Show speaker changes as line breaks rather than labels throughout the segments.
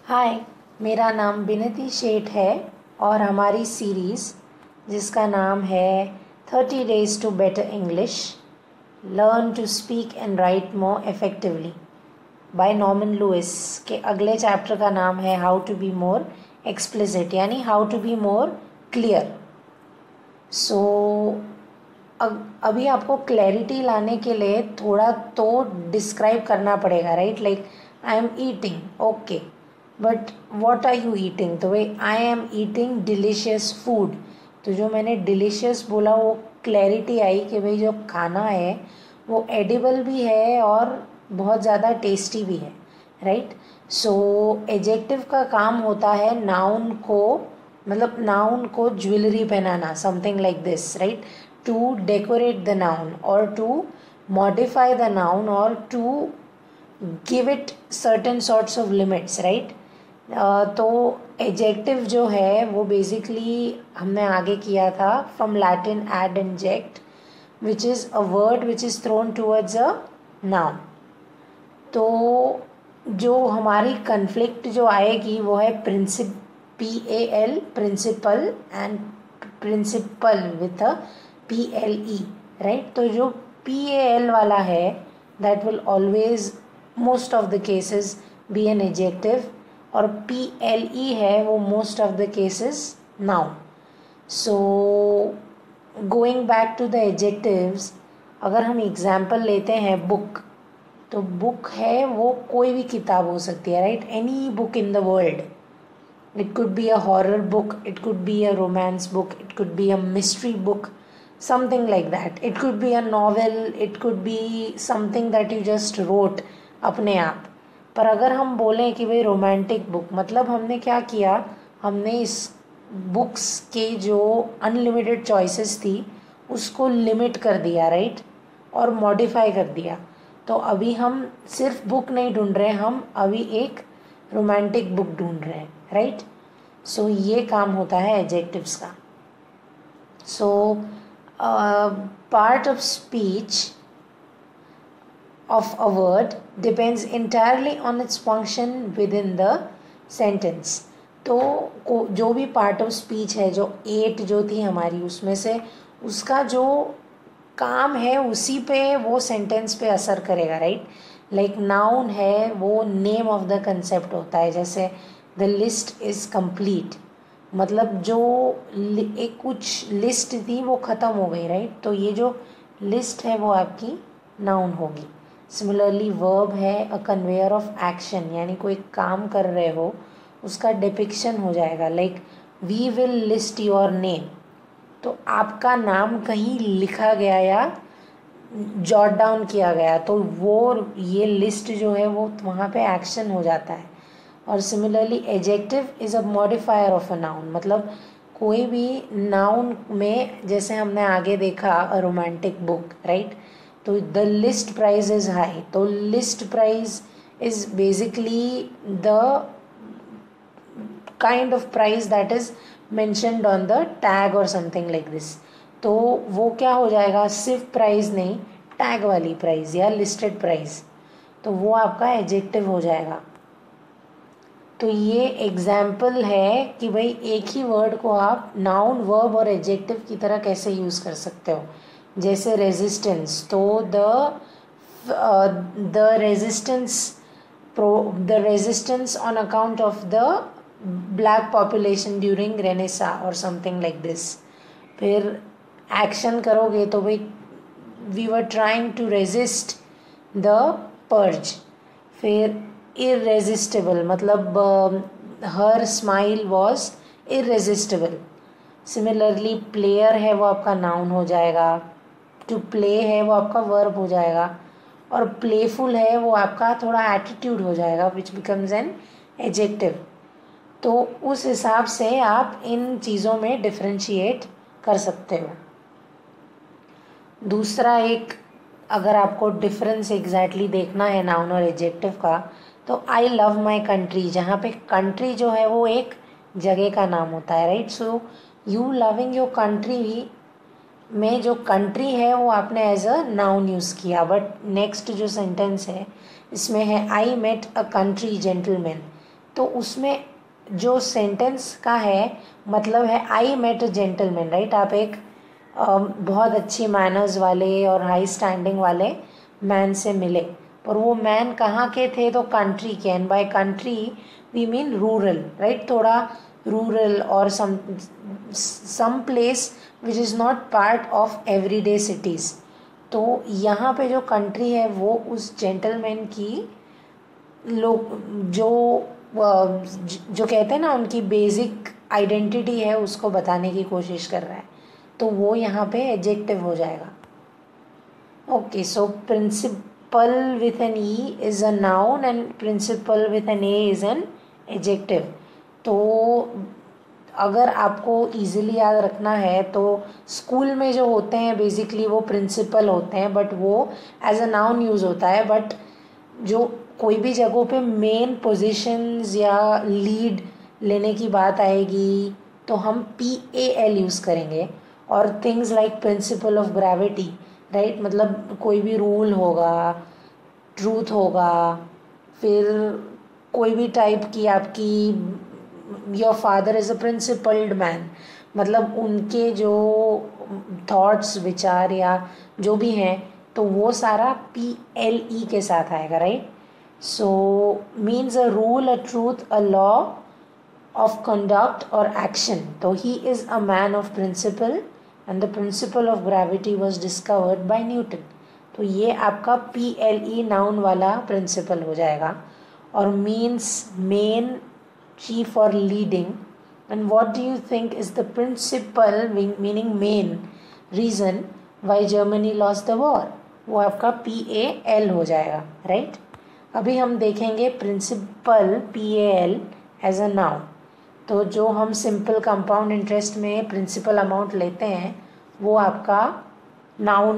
हाय, मेरा नाम बिनती शेठ है और हमारी सीरीज़ जिसका नाम है 30 days to better English, learn to speak and write more effectively by Norman Lewis के अगले चैप्टर का नाम है how to be more explicit, यानी how to be more clear. So अभी आपको क्लैरिटी लाने के लिए थोड़ा तो डिस्क्राइब करना पड़ेगा, right? Like I am eating, okay, but what are you eating? तो भाई I am eating delicious food. तो जो मैंने डिलीशियस बोला वो क्लैरिटी आई कि भाई जो खाना है वो एडिबल भी है और बहुत ज़्यादा टेस्टी भी है, राइट? सो एजेक्टिव का काम होता है नाउन को, मतलब नाउन को ज्वेलरी पहनाना, something like this, right? To decorate the noun और टू मॉडिफाई द नाउन और to give it certain sorts of limits, right? तो एजेक्टिव जो है वो बेसिकली हमने आगे किया था from Latin ad inject, which is a word which is thrown towards a noun. तो जो हमारी कन्फ्लिक्ट जो आएगी वो है PAL, principal, and principal with a PLE, right? तो जो PAL वाला है that will always most of the cases be an adjective, और PLE है वो most of the cases noun. So going back to the adjectives, अगर हम example लेते हैं बुक, तो बुक है वो कोई भी किताब हो सकती है, right? Any book in the world. It could be a horror book, it could be a romance book, it could be a mystery book, something like that. It could be a novel, it could be something that you just wrote अपने आप. पर अगर हम बोलें कि भाई romantic book, मतलब हमने क्या किया, हमने इस बुक्स के जो अनलिमिटेड चॉइसेस थी उसको लिमिट कर दिया, राइट? और मॉडिफाई कर दिया। तो अभी हम सिर्फ बुक नहीं ढूंढ रहे, हम अभी एक रोमांटिक बुक ढूंढ रहे हैं, राइट? सो ये काम होता है एडजेक्टिव्स का। So part of speech of a word depends entirely on its function within the sentence. तो जो भी पार्ट ऑफ स्पीच है, जो 8 जो थी हमारी, उसमें से उसका जो काम है उसी पे वो सेंटेंस पे असर करेगा, राइट? लाइक नाउन है वो नेम ऑफ द कंसेप्ट होता है, जैसे द लिस्ट इज़ कंप्लीट, मतलब जो एक कुछ लिस्ट थी वो ख़त्म हो गई, राइट? तो ये जो लिस्ट है वो आपकी नाउन होगी। सिमिलरली वर्ब है अ कन्वेयर ऑफ एक्शन, यानी कोई काम कर रहे हो उसका डिपिक्शन हो जाएगा, like we will list your name. तो आपका नाम कहीं लिखा गया या जॉट डाउन किया गया, तो वो ये लिस्ट जो है वो वहाँ पे एक्शन हो जाता है। और similarly adjective is a modifier of a noun, मतलब कोई भी नाउन में, जैसे हमने आगे देखा अ रोमांटिक बुक, राइट? तो the list price is high, तो list price is basically the kind of price that is mentioned on the tag और समथिंग लाइक दिस। तो वो क्या हो जाएगा, सिर्फ प्राइस नहीं, टैग वाली प्राइस या लिस्टेड प्राइस, तो वो आपका एडजेक्टिव हो जाएगा। तो ये एग्जाम्पल है कि भाई एक ही वर्ड को आप नाउन, वर्ब और एडजेक्टिव की तरह कैसे यूज़ कर सकते हो। जैसे रेजिस्टेंस, तो the resistance on account of the black population during renaissance और समथिंग लाइक दिस। फिर एक्शन करोगे तो भाई we were trying to resist the purge. फिर इरेजिस्टिबल, मतलब हर smile was irresistible. Similarly player है वो आपका नाउन हो जाएगा, टू प्ले है वो आपका वर्ब हो जाएगा, और प्लेफुल है वो आपका थोड़ा एटीट्यूड हो जाएगा विच बिकम्स एन एडजेक्टिव। तो उस हिसाब से आप इन चीज़ों में डिफ्रेंशिएट कर सकते हो। दूसरा एक, अगर आपको डिफरेंस एग्जैक्टली देखना है नाउन और एडजेक्टिव का, तो आई लव माई कंट्री, जहाँ पे कंट्री जो है वो एक जगह का नाम होता है, right? So you loving your country में जो कंट्री है वो आपने एज अ नाउन यूज़ किया, बट नेक्स्ट जो सेंटेंस है इसमें है I met a country gentleman, तो उसमें जो सेंटेंस का है मतलब है I met a gentleman, right. आप एक बहुत अच्छी मैनर्स वाले और हाई स्टैंडिंग वाले मैन से मिले, पर वो मैन कहाँ के थे, तो कंट्री के। And by country we mean rural, right. थोड़ा रूरल और some place which is not part of everyday cities. तो यहाँ पे जो कंट्री है वो उस जेंटलमैन की लोग जो कहते हैं ना उनकी बेसिक आइडेंटिटी है उसको बताने की कोशिश कर रहा है, तो वो यहाँ पे एडजेक्टिव हो जाएगा। Okay, so principle with an E is a noun and principal with an A is an adjective. तो अगर आपको इजीली याद रखना है तो स्कूल में जो होते हैं बेसिकली वो प्रिंसिपल होते हैं, बट वो एज अ नाउन यूज़ होता है। बट जो कोई भी जगहों पे मेन पोजीशंस या लीड लेने की बात आएगी तो हम PAL यूज़ करेंगे। और things like principle of gravity, right, मतलब कोई भी रूल होगा, ट्रूथ होगा, फिर कोई भी टाइप की आपकी your father is a principled man, मतलब उनके जो थॉट्स विचार या जो भी हैं तो वो सारा PLE के साथ आएगा, right. So means a rule, a truth, a law of conduct or action. तो he is a man of principle and the principle of gravity was discovered by Newton. तो ये आपका PLE नाउन वाला principal हो जाएगा। और means main, chief or leading. And what do you think is the principal meaning main reason why Germany lost the war? वो आपका PAL हो जाएगा, right? अभी हम देखेंगे प्रिंसिपल PAL एज अ नाउन। तो जो हम सिंपल कंपाउंड इंटरेस्ट में प्रिंसिपल अमाउंट लेते हैं वो आपका नाउन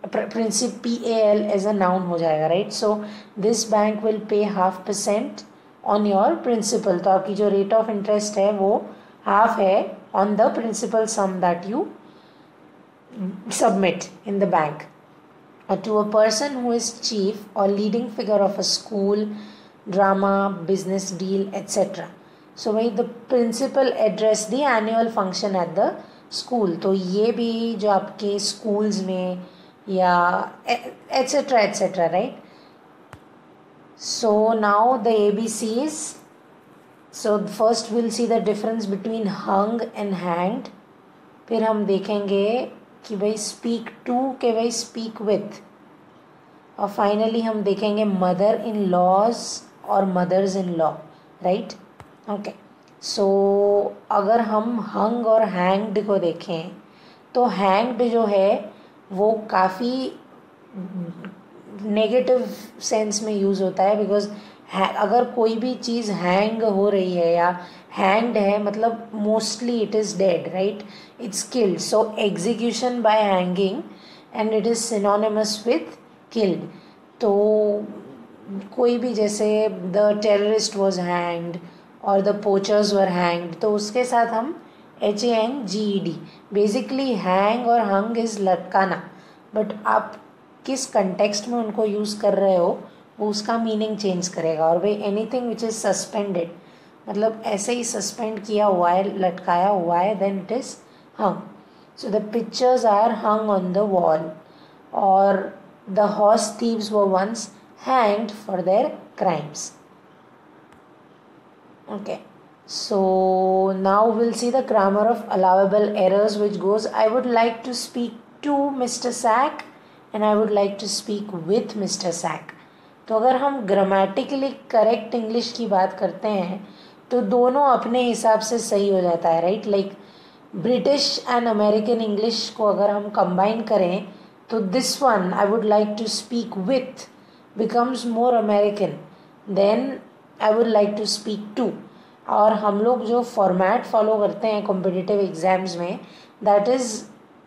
PAL एज अ नाउन हो जाएगा, right. So this bank will pay 0.5% on your principal. तो आपकी जो रेट ऑफ इंटरेस्ट है वो 1/2 है on the principal sum that you submit in the bank. To a person who is chief or leading figure of a school, drama, business deal, etc. So भाई the principal address the annual function at the school. तो ये भी जो आपके schools में या etc etc, right. So now the ABCs. So first we'll see the difference between hung and hanged. फिर हम देखेंगे कि भाई स्पीक टू के भाई स्पीक विथ। और फाइनली हम देखेंगे मदर इन लॉज और mothers in law, right. Okay, so अगर हम हंग और हैंग्ड को देखें तो हैंग्ड जो है वो काफ़ी नेगेटिव सेंस में यूज़ होता है, बिकॉज अगर कोई भी चीज़ हैंग हो रही है या हैंग्ड है मतलब mostly it is dead, right, it's killed. So execution bye hanging and it is synonymous with killed. तो कोई भी जैसे द टेररिस्ट वॉज हैंग्ड और द पोचर्स वर हैंग्ड, तो उसके साथ हम HANGED, बेसिकली हैंग और हंग इज़ लटकाना, बट आप किस कंटेक्स्ट में उनको यूज़ कर रहे हो वो उसका मीनिंग चेंज करेगा। और भाई एनीथिंग विच इज़ सस्पेंडेड, मतलब ऐसे ही सस्पेंड किया हुआ है, लटकाया हुआ है, then it is hung. So the pictures are hung on the wall, और the horse thieves were once hanged for their crimes. Okay, so now we'll see the grammar of allowable errors, which goes, I would like to speak to Mr. Sack and I would like to speak with Mr. Sack. तो अगर हम grammatically correct English की बात करते हैं तो दोनों अपने हिसाब से सही हो जाता है, right. Like British and American English को अगर हम कंबाइन करें तो this one I would like to speak with becomes more American then I would like to speak to। और हम लोग जो फॉर्मेट फॉलो करते हैं कॉम्पिटिटिव एग्जाम्स में that is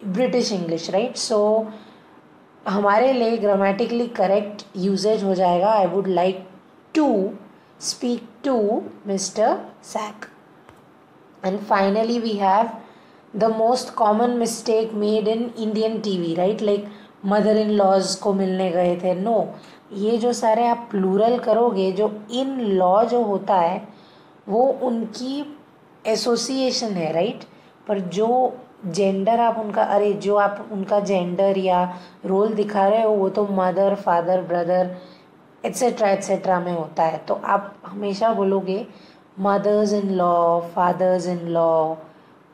British English, right. So हमारे लिए ग्रामेटिकली करेक्ट यूजेज हो जाएगा I would like to speak to mister Sack. And finally we have the most common mistake made in Indian TV, right. Like mother in laws को मिलने गए थे, no, ये जो सारे आप प्लूरल करोगे, जो इन लॉ जो होता है वो उनकी एसोसिएशन है, राइट। पर जो जेंडर आप उनका, अरे जो आप उनका जेंडर या रोल दिखा रहे हो वो तो मदर, फादर, ब्रदर एट्सेट्रा में होता है। तो आप हमेशा बोलोगे mothers in law, fathers in law,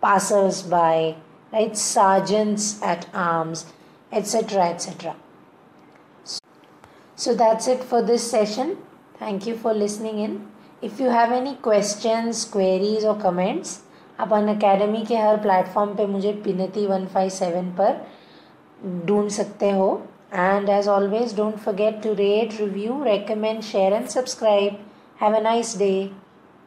passers by, right, sergeants at arms, etc. So that's it for this session. Thank you for listening in. If you have any questions, queries or comments, आप Unacademy के हर platform पे मुझे पिनती 157 पर ढूंढ सकते हो. And as always, don't forget to rate, review, recommend, share and subscribe. Have a nice day.